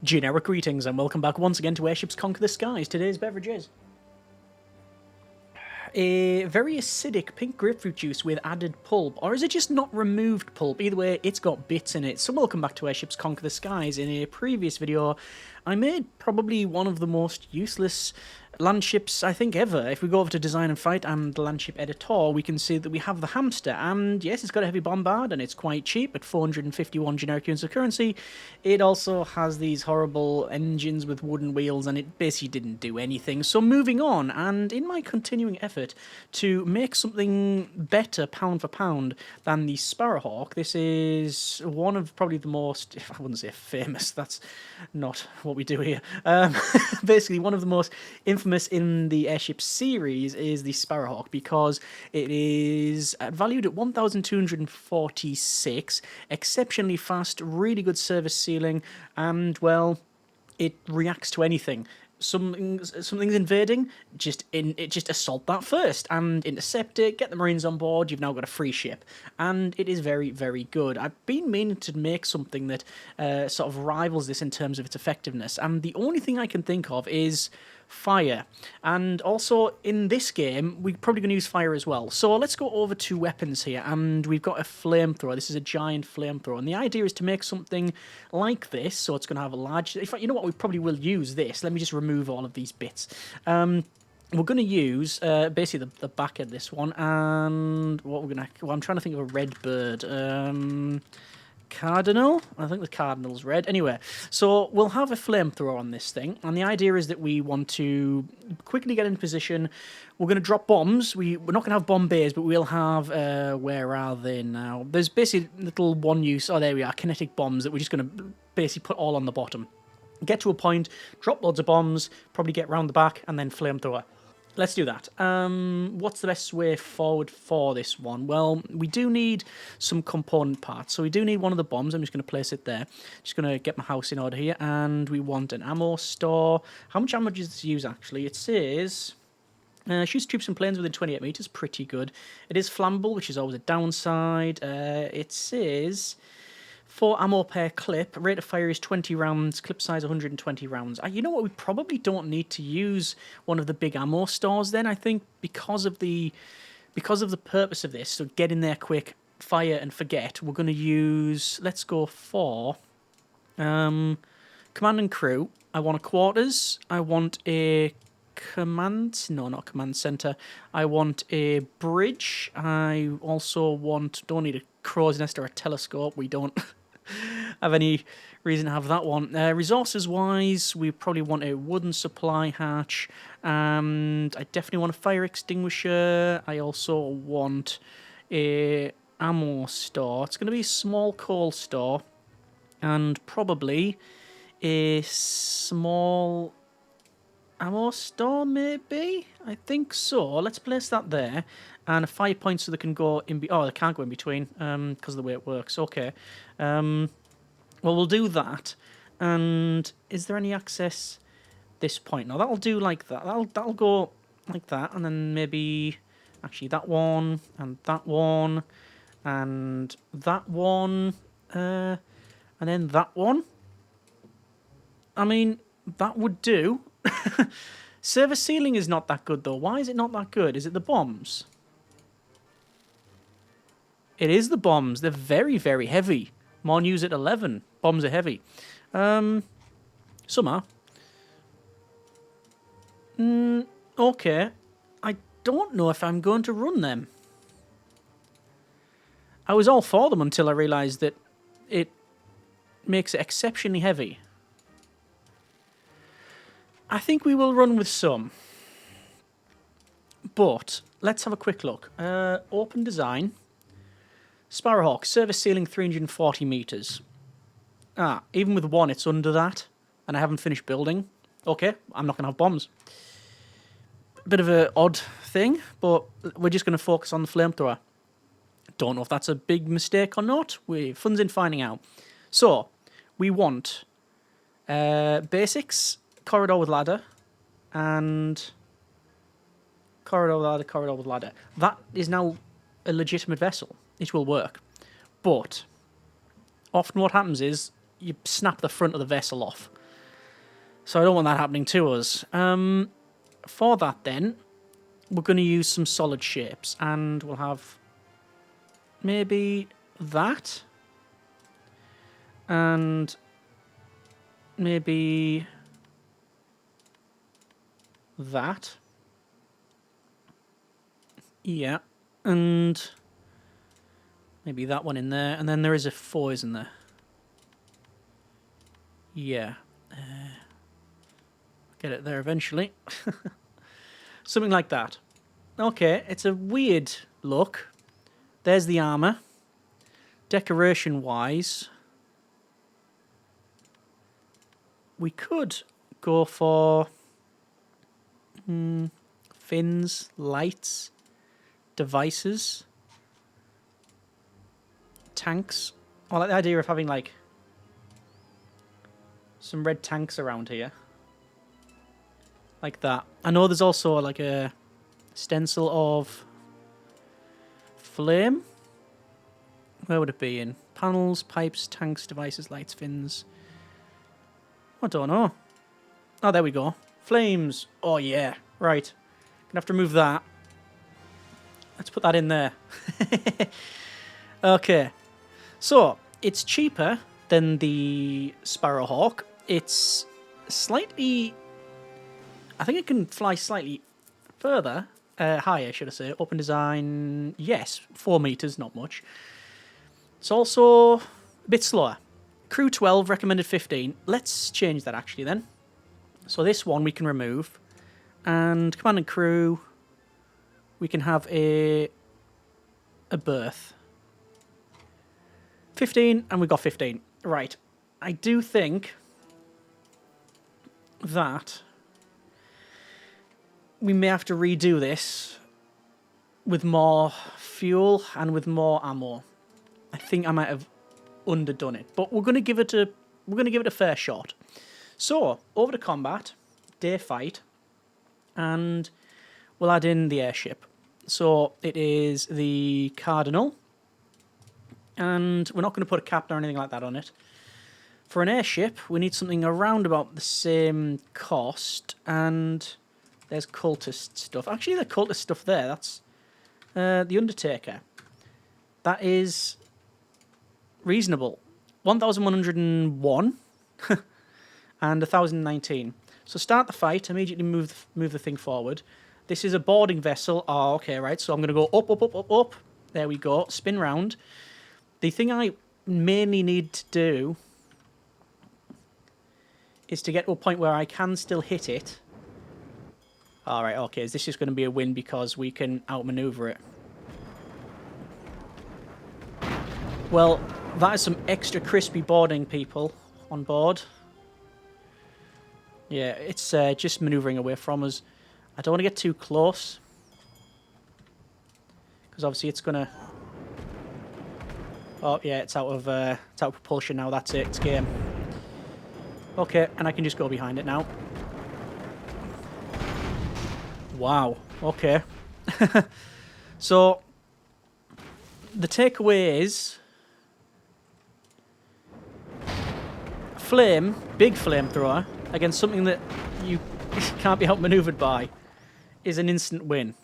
Generic greetings and welcome back once again to Airships Conquer the Skies. Today's beverage is a very acidic pink grapefruit juice with added pulp, or is it just not removed pulp? Either way, it's got bits in it. So welcome back to Airships Conquer the Skies. In a previous video, I made probably one of the most useless land ships, I think, ever. If we go over to Design and Fight and Land Ship Editor, we can see that we have the hamster, and yes, it's got a heavy bombard, and it's quite cheap at 451 generic units of currency. It also has these horrible engines with wooden wheels, and it basically didn't do anything. So moving on, and in my continuing effort to make something better pound for pound than the Sparrowhawk, this is one of probably the most, I wouldn't say famous, that's not what we do here, basically one of the most infamous in the airship series is the Sparrowhawk, because it is valued at 1,246, exceptionally fast, really good service ceiling, and well, it reacts to anything. Something's invading, just assault that first and intercept it, get the Marines on board, you've now got a free ship. And it is very, very good. I've been meaning to make something that sort of rivals this in terms of its effectiveness, and the only thing I can think of is fire. And also in this game we're probably going to use fire as well. So let's go over to weapons here, and we've got a flamethrower. This is a giant flamethrower, and the idea is to make something like this. So it's going to have a large, in fact, you know what, we probably will use this. Let me just remove all of these bits. We're going to use basically the back of this one, and what we're going to, well, I'm trying to think of a red bird. Cardinal? I think the cardinal's red. Anyway, so we'll have a flamethrower on this thing, and the idea is that we want to quickly get in position. We're going to drop bombs. We're not going to have bomb bays, but we'll have, where are they now? There's basically little one-use, oh, there we are, kinetic bombs that we're just going to basically put all on the bottom. Get to a point, drop loads of bombs, probably get round the back, and then flamethrower. Let's do that. What's the best way forward for this one? Well, we do need some component parts. So we do need one of the bombs. I'm just going to place it there. Just going to get my house in order here. And we want an ammo store. How much ammo does this use, actually? It says shoots troops and planes within 28 meters. Pretty good. It is flammable, which is always a downside. It says 4 ammo per clip. Rate of fire is 20 rounds. Clip size 120 rounds. You know what? We probably don't need to use one of the big ammo stores then. I think because of the purpose of this, so get in there quick, fire and forget. We're going to use. Let's go for command and crew. I want a quarters. I want a command. No, not command center. I want a bridge. I also want. Don't need a crow's nest or a telescope. We don't have any reason to have that one. Resources wise, we probably want a wooden supply hatch, and I definitely want a fire extinguisher. I also want a ammo store. It's going to be a small coal store, and probably a small ammo store, maybe? I think so. Let's place that there. And a fire point so they can go in... Oh, they can't go in between because of the way it works. Okay. Well, we'll do that. And is there any access this point? No, that'll do like that. That'll go like that. And then maybe... Actually, that one. And that one. And that one. And then that one. I mean, that would do. Service ceiling is not that good, though. Why is it not that good? Is it the bombs? It is the bombs. They're very, very heavy. More news at 11. Bombs are heavy. Some are. Okay. I don't know if I'm going to run them. I was all for them until I realised that it makes it exceptionally heavy. I think we will run with some. But let's have a quick look. Open design. Sparrowhawk, service ceiling 340 meters. Even with one, it's under that. And I haven't finished building. Okay, I'm not going to have bombs. Bit of an odd thing, but we're just going to focus on the flamethrower. Don't know if that's a big mistake or not. Fun's in finding out. So, we want basics, corridor with ladder, and corridor with ladder. That is now a legitimate vessel. It will work. But often what happens is you snap the front of the vessel off. So I don't want that happening to us. For that then, we're going to use some solid shapes. And we'll have maybe that. And maybe that. Yeah. And maybe that one in there. And then there is a 4, isn't there? Yeah. Get it there eventually. Something like that. Okay, it's a weird look. There's the armour. Decoration-wise, we could go for fins, lights, devices, tanks. I like the idea of having like some red tanks around here. Like that. I know there's also like a stencil of flame. Where would it be in? Panels, pipes, tanks, devices, lights, fins. I don't know. Oh, there we go. Flames. Oh, yeah. Right. Gonna have to remove that. Let's put that in there. Okay. So, it's cheaper than the Sparrowhawk. It's slightly... I think it can fly slightly further. Higher, should I say. Open design, yes. 4 meters, not much. It's also a bit slower. Crew 12, recommended 15. Let's change that actually then. So this one we can remove. And command and crew, we can have a berth. 15, and we got 15. Right. I do think that we may have to redo this with more fuel and with more ammo. I think I might have underdone it, but we're going to give it a fair shot. So, over to combat, day fight, and we'll add in the airship. So, it is the Cardinal, and we're not going to put a captain or anything like that on it. For an airship, we need something around about the same cost, and there's cultist stuff. Actually, the cultist stuff there, that's the Undertaker. That is reasonable. 1,101 and 1,019. So start the fight, immediately move the thing forward. This is a boarding vessel. Oh, okay, right. So I'm going to go up, up, up, up, up. There we go. Spin round. The thing I mainly need to do is to get to a point where I can still hit it. All right, okay. Is this just going to be a win because we can outmaneuver it? Well, that is some extra crispy boarding, people, on board. Yeah, it's just manoeuvring away from us. I don't want to get too close, because obviously it's gonna... Oh yeah, it's out of propulsion now. That's it. It's game. Okay, and I can just go behind it now. Wow. Okay. So the takeaway is big flamethrower against something that you can't be outmaneuvered by is an instant win.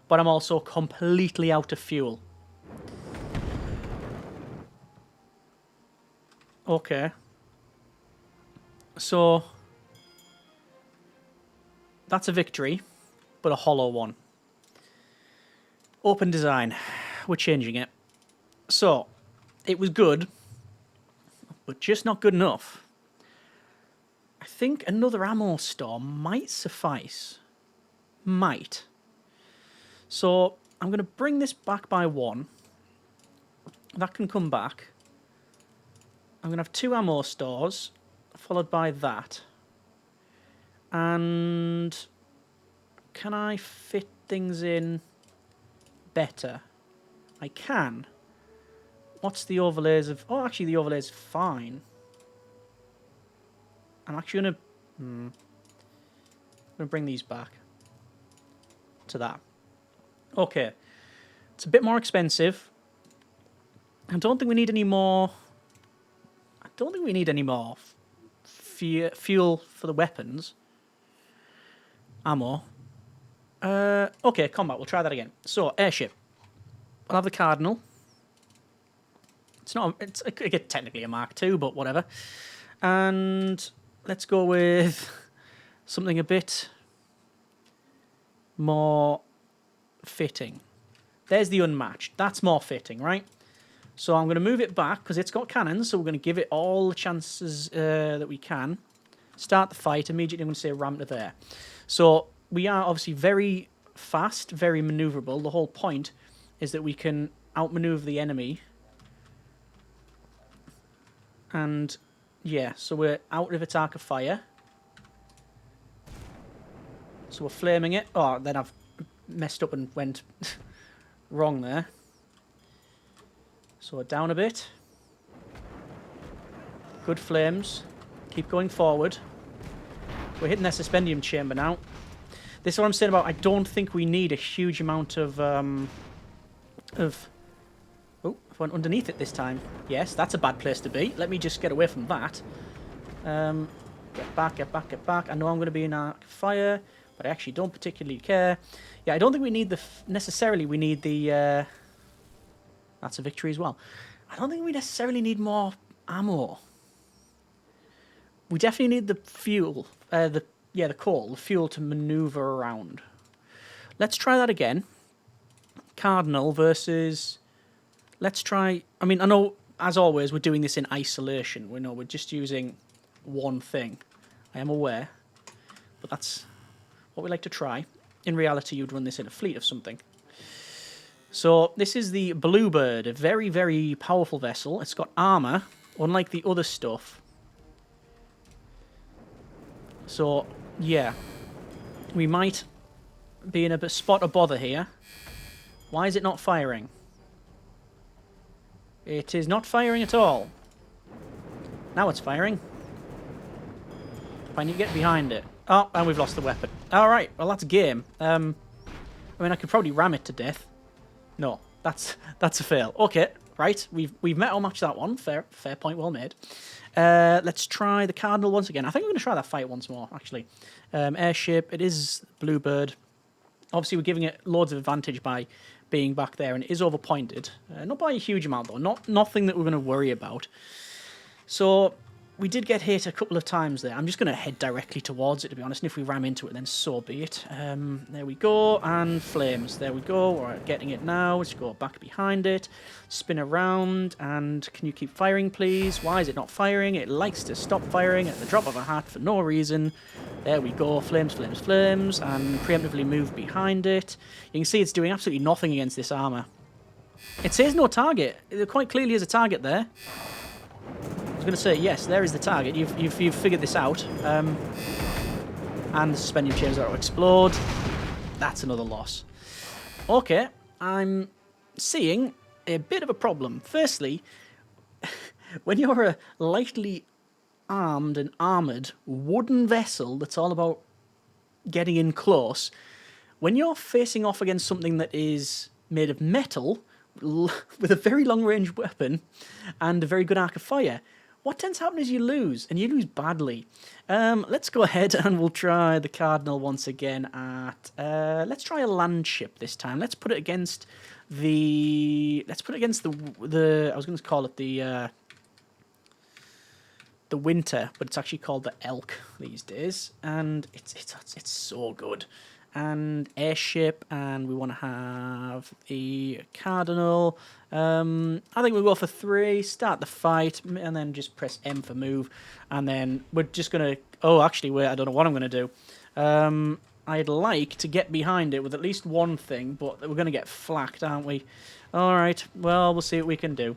But I'm also completely out of fuel. Okay. So that's a victory, but a hollow one. Open design. We're changing it. So, it was good, but just not good enough. I think another ammo store might suffice. Might. So, I'm going to bring this back by 1. That can come back. I'm going to have 2 ammo stores, followed by that. And can I fit things in better? I can. What's the overlays of... Oh, actually, the overlay's fine. I'm actually going to... I'm going to bring these back to that. Okay. It's a bit more expensive. I don't think we need any more... I don't think we need any more fuel for the weapons. Ammo. Okay, combat. We'll try that again. So, airship. I'll have the Cardinal. It's technically a Mark II, but whatever. And let's go with something a bit more fitting. There's the unmatched. That's more fitting, right? So I'm going to move it back because it's got cannons, so we're going to give it all the chances that we can. Start the fight. Immediately I'm going to say ram to there. So we are obviously very fast, very maneuverable. The whole point is that we can outmaneuver the enemy. And yeah, so we're out of its arc of fire. So we're flaming it. Oh, then I've messed up and went wrong there. So we're down a bit. Good flames. Keep going forward. We're hitting their suspendium chamber now. This is what I'm saying about I don't think we need a huge amount of... Oh, I went underneath it this time. Yes, that's a bad place to be. Let me just get away from that. Get back, get back, get back. I know I'm going to be in arc fire, but I actually don't particularly care. Yeah, I don't think we need necessarily we need the... That's a victory as well. I don't think we necessarily need more ammo. We definitely need the fuel. The coal, the fuel to maneuver around. Let's try that again. Cardinal versus... Let's try... I mean, I know, as always, we're doing this in isolation. We're just using one thing. I am aware. But that's what we like to try. In reality, you'd run this in a fleet of something. So, this is the Bluebird, a very, very powerful vessel. It's got armour, unlike the other stuff. So, yeah. We might be in a spot of bother here. Why is it not firing? It is not firing at all. Now it's firing. I need to get behind it. Oh, and we've lost the weapon. Alright, well that's game. I mean, I could probably ram it to death. No, that's a fail. Okay, right, we've met or matched that one. Fair point, well made. Let's try the Cardinal once again. I think we're going to try that fight once more, actually. Airship, it is Bluebird. Obviously, we're giving it loads of advantage by being back there, and it is overpointed. Not by a huge amount, though. Nothing that we're going to worry about. So, we did get hit a couple of times there. I'm just going to head directly towards it, to be honest, and if we ram into it, then so be it. There we go, and flames. There we go. We're getting it now. Let's go back behind it. Spin around, and can you keep firing, please? Why is it not firing? It likes to stop firing at the drop of a hat for no reason. There we go. Flames, flames, flames, and preemptively move behind it. You can see it's doing absolutely nothing against this armour. It says no target. There quite clearly is a target there. I was going to say, yes, there is the target. You've figured this out. And the suspension chambers are to explode. That's another loss. Okay, I'm seeing a bit of a problem. Firstly, when you're a lightly armed and armoured wooden vessel that's all about getting in close, when you're facing off against something that is made of metal with a very long-range weapon and a very good arc of fire, what tends to happen is you lose, and you lose badly. Let's go ahead and we'll try the Cardinal once again at... let's try a land ship this time. Let's put it against the... Let's put it against the I was going to call it the Winter, but it's actually called the Elk these days, and it's so good. And airship, and we want to have the Cardinal. I think we'll go for 3, start the fight, and then just press M for move, and then we're just going to... Oh, actually, wait, I don't know what I'm going to do. I'd like to get behind it with at least one thing, but we're going to get flacked, aren't we? All right, well, we'll see what we can do.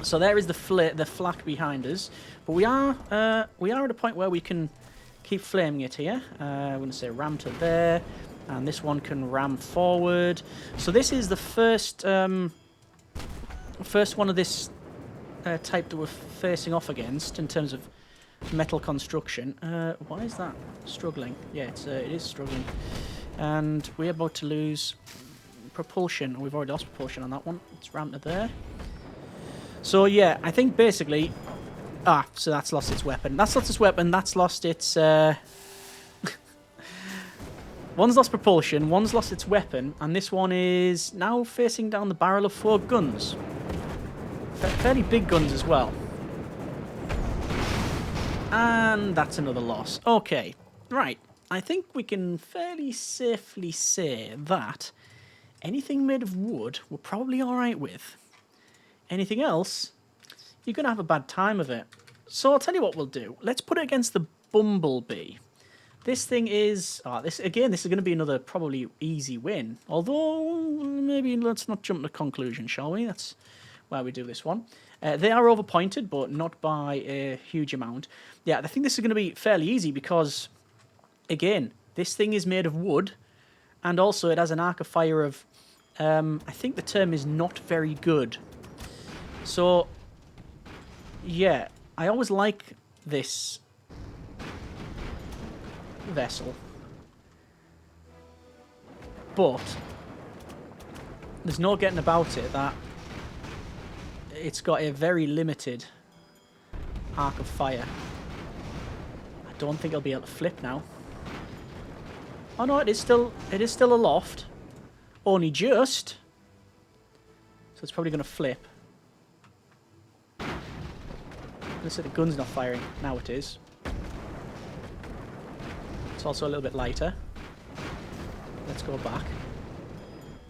So there is the flak behind us, but we are at a point where we can keep flaming it here. I'm going to say ram to there, and this one can ram forward. So this is the first one of this type that we're facing off against in terms of metal construction. Why is that struggling? Yeah, it is struggling, and we're about to lose propulsion. We've already lost propulsion on that one. Let's ram to there. So yeah, I think basically Ah, so that's lost its weapon. That's lost its weapon. That's lost its... One's lost propulsion, one's lost its weapon, and this one is now facing down the barrel of 4 guns. Fairly big guns as well. And that's another loss. Okay, right. I think we can fairly safely say that anything made of wood we're probably alright with. Anything else, you're going to have a bad time of it. So I'll tell you what we'll do. Let's put it against the Bumblebee. This thing is... this is going to be another probably easy win. Although, maybe let's not jump to conclusion, shall we? That's why we do this one. They are overpointed, but not by a huge amount. Yeah, I think this is going to be fairly easy because, again, this thing is made of wood. And also it has an arc of fire of... I think the term is not very good. So, yeah, I always like this vessel. But there's no getting about it that it's got a very limited arc of fire. I don't think I'll be able to flip now. Oh no, it is still aloft. Only just. So it's probably going to flip. Let's say the gun's not firing. Now it is. It's also a little bit lighter. Let's go back.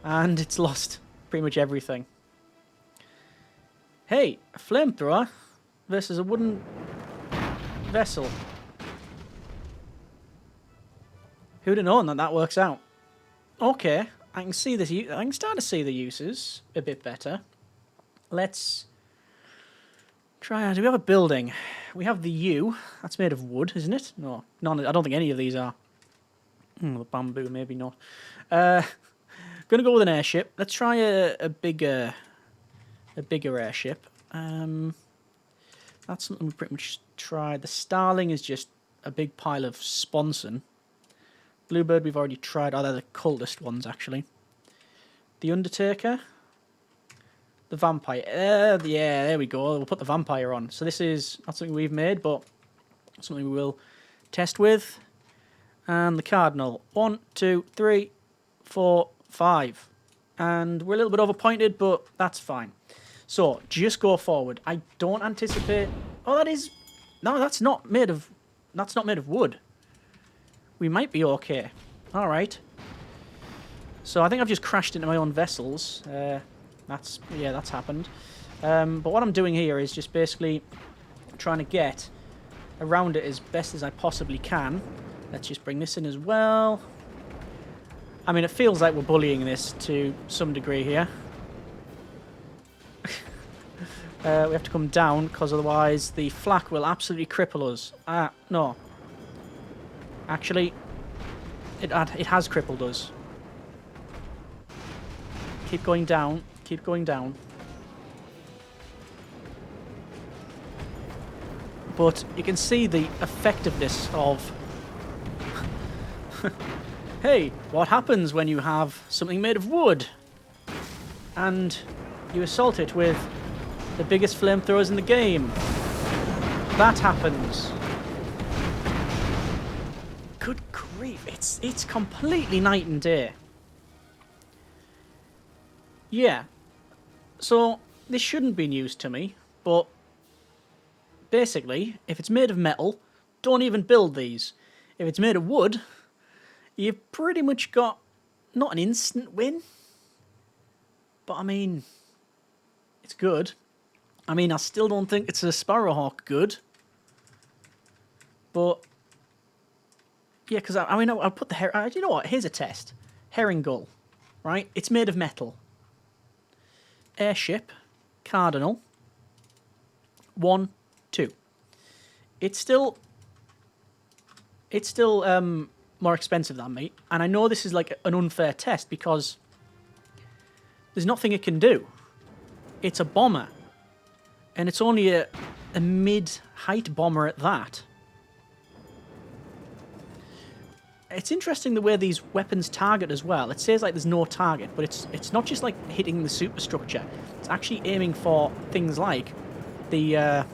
And it's lost pretty much everything. Hey, a flamethrower versus a wooden vessel. Who'd have known that that works out? Okay, I can see this. I can start to see the uses a bit better. Let's try. Do we have a building? We have the U. That's made of wood, isn't it? No, none. I don't think any of these are. The bamboo, maybe not. Gonna go with an airship. Let's try a bigger airship. That's something we pretty much tried. The Starling is just a big pile of sponson. Bluebird we've already tried. Oh, they're the coldest ones, actually. The Undertaker. The Vampire. Yeah, there we go. We'll put the Vampire on. So this is not something we've made, but something we will test with. And the Cardinal. 1, 2, 3, 4, 5. And we're a little bit overpointed, but that's fine. So, just go forward. I don't anticipate... Oh, that is... No, that's not made of wood. We might be okay. Alright. So, I think I've just crashed into my own vessels. That's happened. But what I'm doing here is just basically trying to get around it as best as I possibly can. Let's just bring this in as well. I mean, it feels like we're bullying this to some degree here. We have to come down, because otherwise the flak will absolutely cripple us. No. Actually, it has crippled us. Keep going down. Keep going down. But you can see the effectiveness of... Hey, what happens when you have something made of wood? And you assault it with the biggest flamethrowers in the game. That happens. Good grief, it's completely night and day. Yeah. So, this shouldn't be news to me, but basically, if it's made of metal, don't even build these. If it's made of wood, you've pretty much got not an instant win, but I mean, it's good. I mean, I still don't think it's a Sparrowhawk good, but yeah, because I mean, I'll put the you know what? Here's a test. Herring gull, right? It's made of metal. Airship, Cardinal. 1, 2. It's still more expensive than me, and I know this is like an unfair test because there's nothing it can do. It's a bomber, and it's only a mid-height bomber at that. It's interesting the way these weapons target as well. It says like there's no target, but it's not just like hitting the superstructure. It's actually aiming for things like the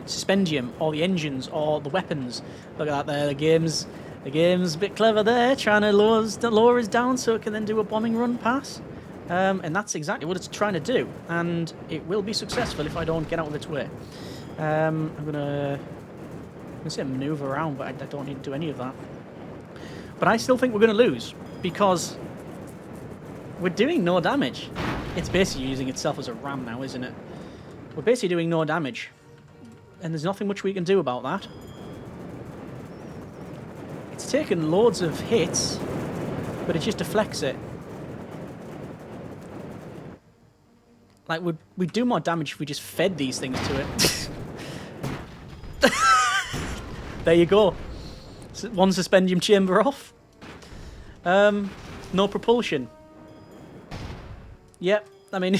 Suspendium, or the engines, or the weapons. Look at that there, the game's a bit clever there, trying to lower us down so it can then do a bombing run pass. And that's exactly what it's trying to do, and it will be successful if I don't get out of its way. I'm gonna say move around, but I don't need to do any of that. But I still think we're gonna lose, because we're doing no damage. It's basically using itself as a ram now, isn't it? We're basically doing no damage. And there's nothing much we can do about that. It's taken loads of hits, but it just deflects it. Like, we'd do more damage if we just fed these things to it. There you go. One suspendium chamber off. No propulsion. Yep, I mean,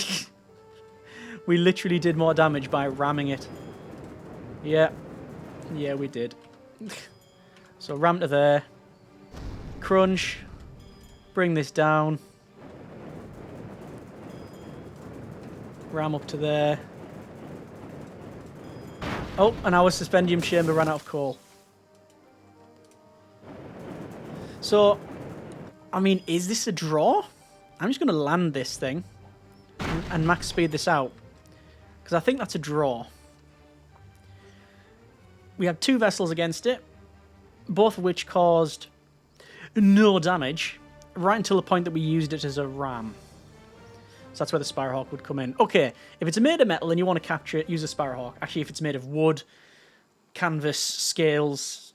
we literally did more damage by ramming it. Yeah, we did. So ram to there. Crunch. Bring this down. Ram up to there. Oh, and our suspendium chamber ran out of coal. So, I mean, is this a draw? I'm just going to land this thing and max speed this out, because I think that's a draw. We had 2 vessels against it, both of which caused no damage, right until the point that we used it as a ram. So that's where the Sparrowhawk would come in. Okay, if it's made of metal and you want to capture it, use a Sparrowhawk. Actually, if it's made of wood, canvas, scales,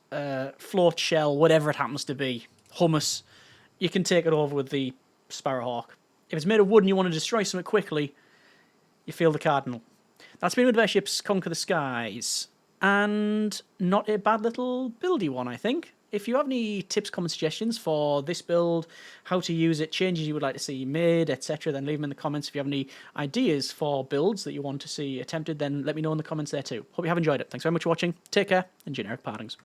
float shell, whatever it happens to be, hummus, you can take it over with the Sparrowhawk. If it's made of wood and you want to destroy something quickly, you field the Cardinal. That's been with Airships Conquer the Skies. And not a bad little buildy one, I think. If you have any tips, comments, suggestions for this build, how to use it, changes you would like to see made, etc., then leave them in the comments. If you have any ideas for builds that you want to see attempted, then let me know in the comments there too. Hope you have enjoyed it. Thanks very much for watching. Take care, and generic partings.